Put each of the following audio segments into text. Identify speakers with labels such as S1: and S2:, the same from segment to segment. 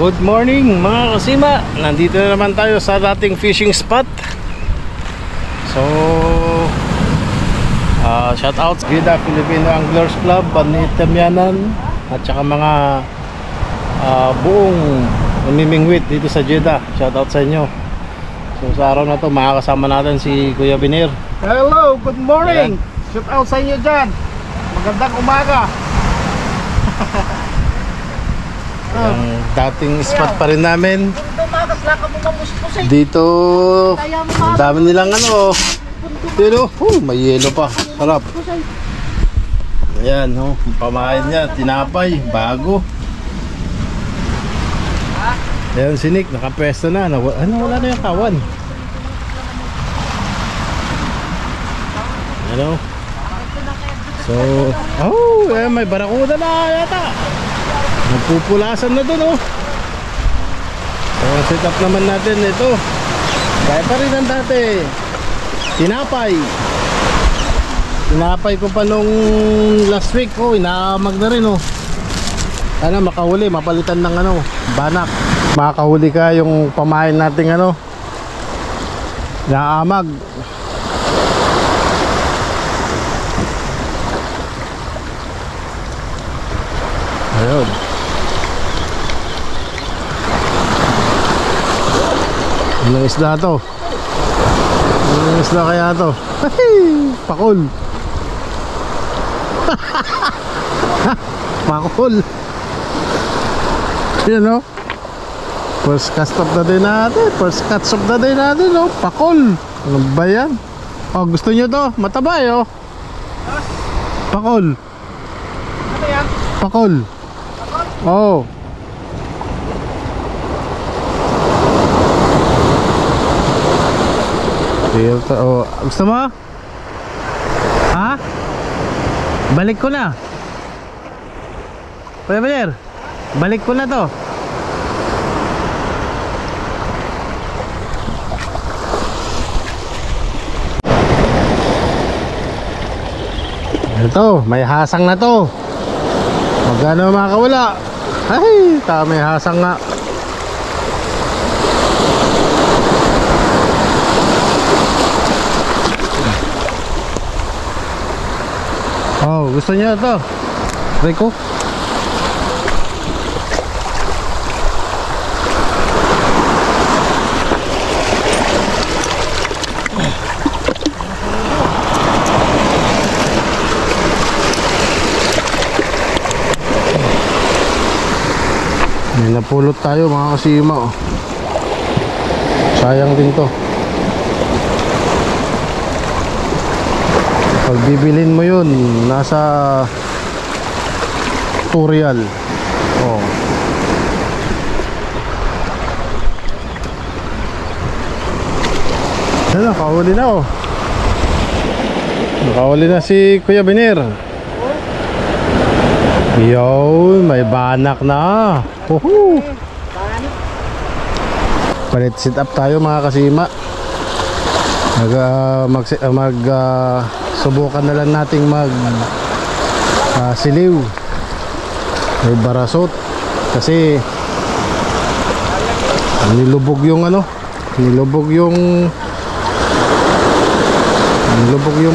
S1: Good morning mga kasima. Nandito na naman tayo sa dating fishing spot. So shout out Jeddah Filipino Anglers Club, Banitamianan, at saka mga buong namimingwit dito sa Jeddah. Shout out sa inyo. So sa araw na to makakasama natin si Kuya Biner.
S2: Hello, good morning. Shout out sa inyo dyan. Magandang umaga.
S1: Ang dating spot pa rin namin. Dito ang dami nilang ano. Pero may yelo pa. Sarap. Ayan, pamain niya, tinapay, bago. Ayan si Nick, nakapwesto na. Wala na yung kawan. Ano? So, may barakuda na yata. Nagpupulasan na dun, So set up naman natin ito. Kaya pa rin ang dati. Tinapay ko pa nung last week. Inaamag na rin, Sana makahuli, mapalitan ng banak. Makahuli ka yung pamain nating inaamag. Ayun. Anong isda to? Anong isda kaya to? Pakul. Pakul. Yan First cast of the day natin. First catch of the day natin Pakul. Ano ba yan? Gusto nyo to? Mataba Pakul.
S2: Ano yan?
S1: Pakul. Gusto mo? Ha? Balik ko na. Kuya Beler, balik ko na to. Ito, may hasang na to. Magkano makakawala? Ay, may hasang nga. Gusto niyo ito? Rico? May napulot tayo mga kasima Sayang din to. Pag bibilin mo yun, nasa tutorial. Nakahuli na Nakahuli na si Kuya Biner. May banak na. Palit sit up tayo mga kasima. Subukan na lang nating siliw. May barasot. Kasi nilubog yung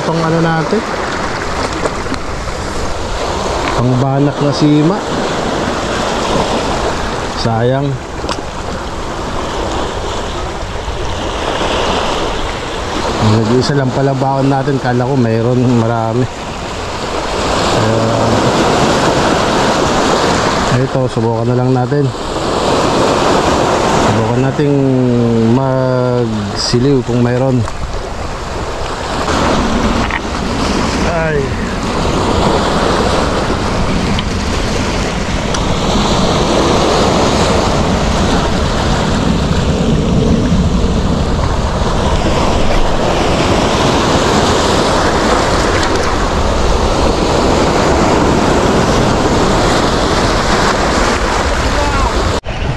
S1: pang natin. Pang banak na sima. Sayang. Nag-isa lang pala baon natin. Kala ko mayroon marami. Ito, subukan na lang natin. Subukan nating magsiliw kung mayroon. Ay.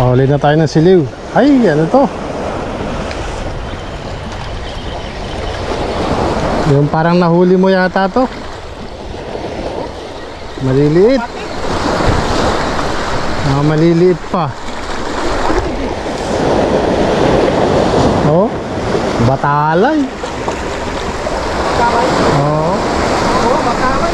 S1: Huli na tayo ng siliw. Ay, ano to? Yung parang nahuli mo yata to. Maliliit. Maliliit pa. palay.
S2: Makaway.
S1: Oo.
S2: Oo, makaway.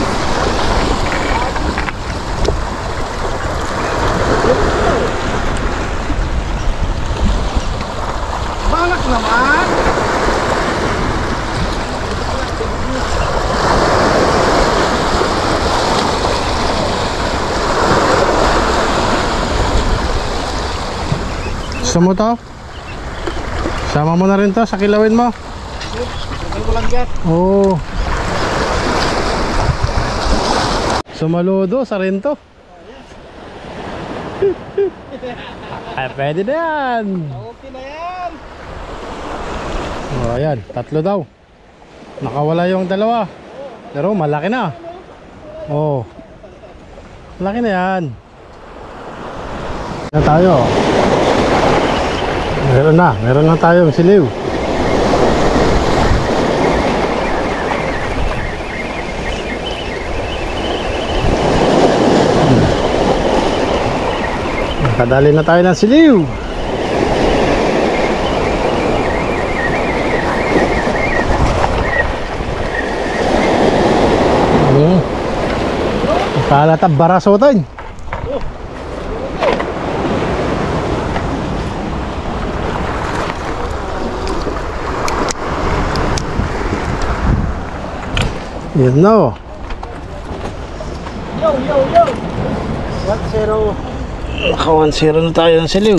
S2: Balak naman.
S1: Gusto mo to? Sama mo na rin to sa kilawin mo.
S2: Sabi ko lang dyan.
S1: Oo. Sumaludo sa rin to. Ay, pwede na yan.
S2: Okay na yan.
S1: O, ayan, 3 daw. Nakawala yung 2. Pero malaki na. Oo. Malaki na yan. Na tayo. Meron na tayong siliw. Nakadali na tayo ng siliw. Kalat ang barasotan. Yan na.
S2: Yo, yo, yo. 1-0.
S1: Naka 1-0 na tayo ng siliw.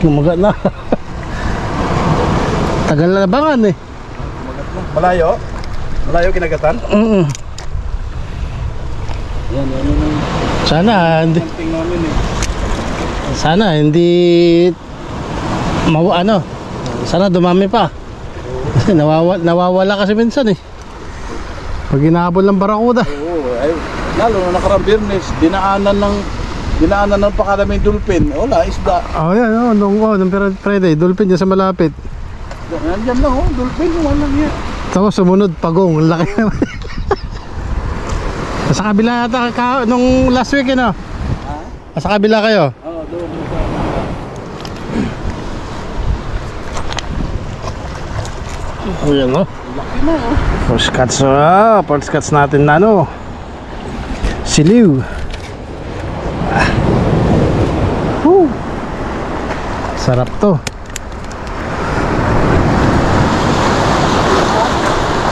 S1: Kumagat na. Tagal na labangan eh.
S2: Malayo? Malayo kinagatan? Yan, yan.
S1: Sana hindi,
S2: Tingnan namin eh.
S1: sana hindi sana dumami pa. Kasi nawawala kasi minsan eh. Pag inahabol ng barakuda.
S2: Oo, ay, lalo na nakarang Biyernes, dinaanan ng pakaraming dulpin. Wala, isda.
S1: Oh yan, nung Friday, dolphin niya sa malapit.
S2: Nandyan lang, dulpin, walang yan.
S1: Tapos sumunod pagong, laki naman. Sa kabila yata nung last week ano? Sa kabila kayo?
S2: Oo, doon.
S1: Oh yan oh.
S2: Laki na
S1: First cuts natin na siliw. Sarap to.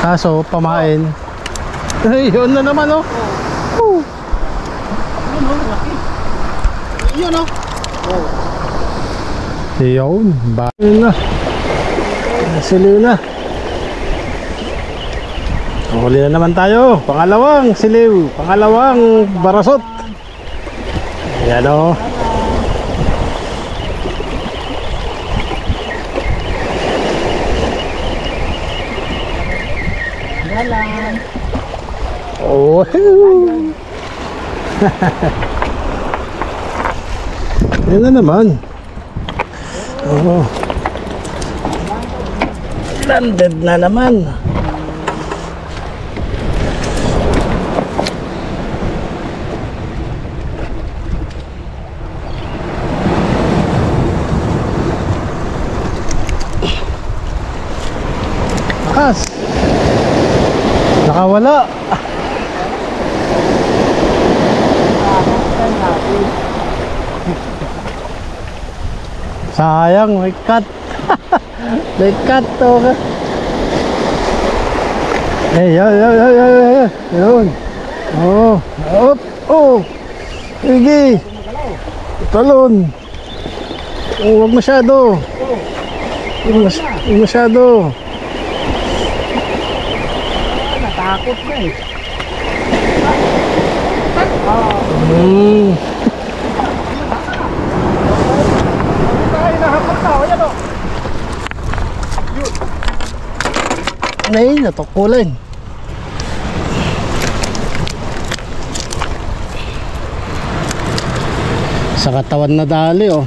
S1: Kaso pamain. Ay, yun na naman oh.
S2: Yun o.
S1: Yun, yun na. Siliw na. Huli na naman tayo. Pangalawang siliw. Pangalawang barasot. Ayan o. Oh. Yan na naman. Oh. Landed na naman. Lakas. Nakawala. Sayang, may cut. May cut to ka. Yun. Oh, up. Oh. Sige. Talon. Oh, wag masyado. Wag masyado.
S2: Natakot na eh.
S1: Ay, natukulan. Sa katawan na dali oh.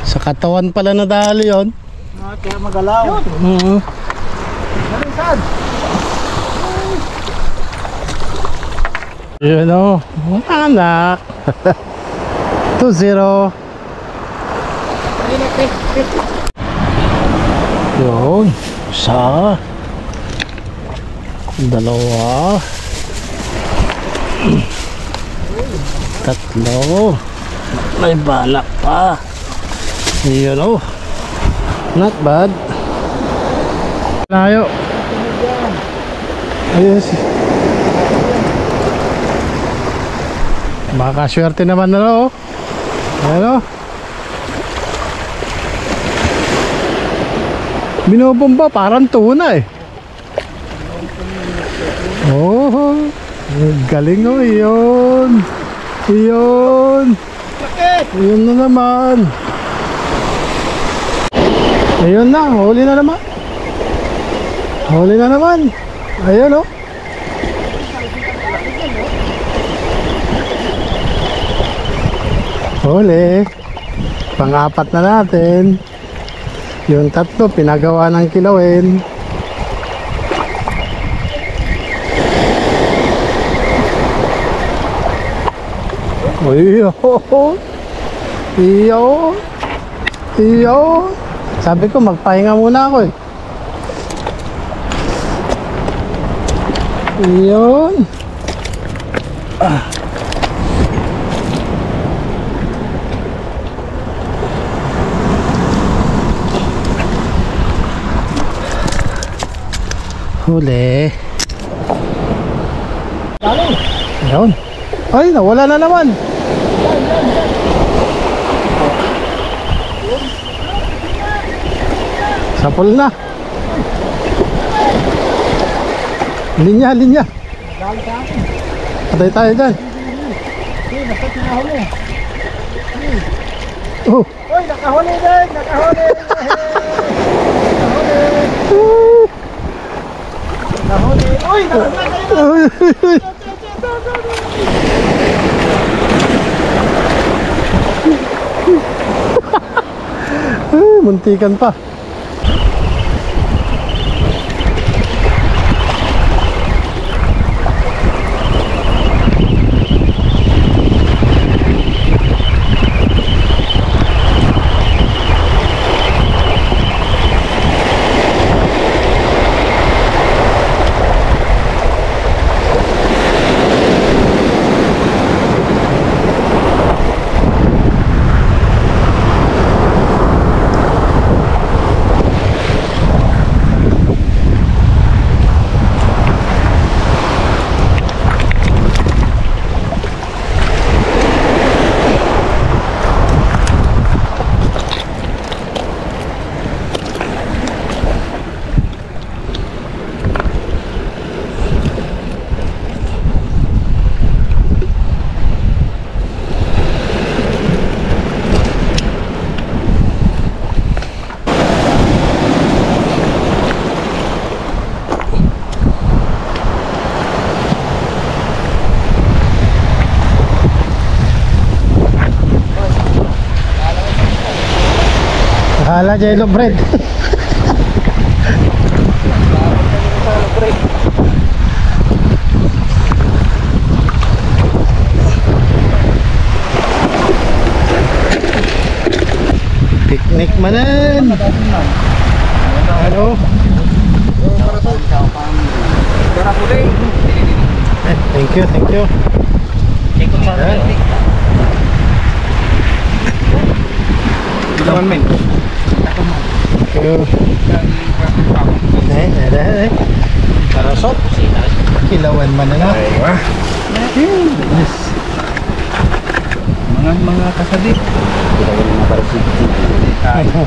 S1: Sa katawan pala na dali yun.
S2: Kaya magalaw. Saan?
S1: Yun o, anak. 2-0. Yun, isa. Dalawa. Tatlo. May balak pa. Yun o. Not bad. Layo. Ayos. Baka swerte naman na o. Ano? Binubomba parang tuna eh. Oh, galing o. Yun. Yun. Yun na naman. Ayun na, huli na naman. Huli na naman. Ayun o. Huli. Pang-apat na natin. Yung tatlo pinagawa ng kilawin. Iyo. Iyo. Iyo. Sabi ko magpahinga muna ako eh. Iyon. Huli. Ayun. Ay, nawala na naman. Sapol na. Linya, linya. Patay tayo dyan. Oh.
S2: Uy, nakahuli din! Nakahuli! Nakahuli! Uy, nakahuli!
S1: Muntikan pa. Hala, jello bread. Picnic manan. Ano? Thank you, thank you.
S2: Ginawan men.
S1: Parasot. Kilawan man na. Yes.
S2: Mga kasabit. Kilawan mga parasot.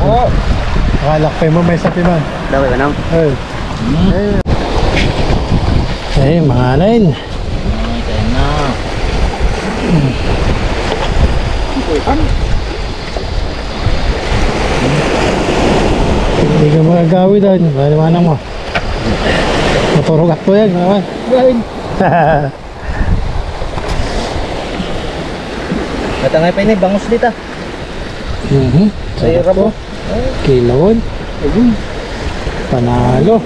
S2: Oh.
S1: Kalakpay mo may sapi man.
S2: Daway ba nam?
S1: Eh, mga nain. Hindi ka magagawi doon. Maliwanag mo. Maturugat ko yan.
S2: Gawin. Katangay pa ini bangus dita.
S1: Sa
S2: rabo.
S1: kilawon. Panalo.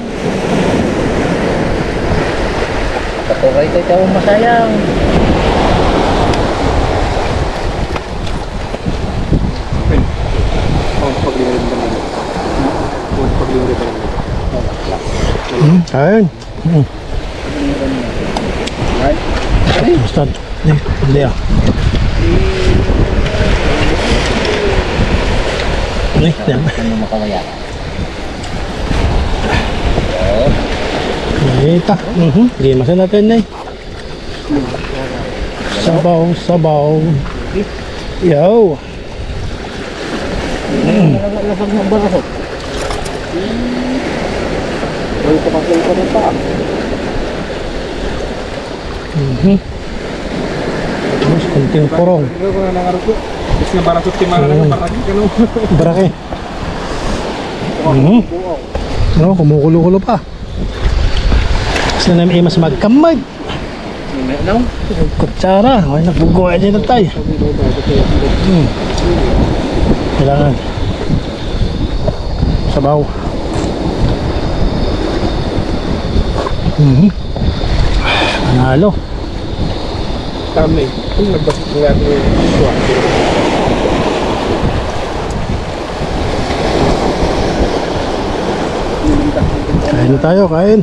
S3: Patuloy ko ikaw masayang.
S1: Ayun. Basta. Hindi ah. Yan.
S3: Ano makamaya?
S1: Ita. Gimasan natin eh. Sabaw, sabaw. Yo.
S3: Lasag ng barasot. Ay, kapasay ko rin pa.
S1: Mas kunting porong.
S2: Bis nga barasot ti mga barasot ka no.
S1: Barake. No, kumukulo-kulo pa. Gusto namin mas magkamag.
S3: Ano?
S1: Kutsara. Ay, nagbuguhay din na tayo. Kailangan. Sabaw. Panalo.
S2: Tama eh. Kung nagbasot nga ito yung suwa.
S1: Kain na tayo, kain.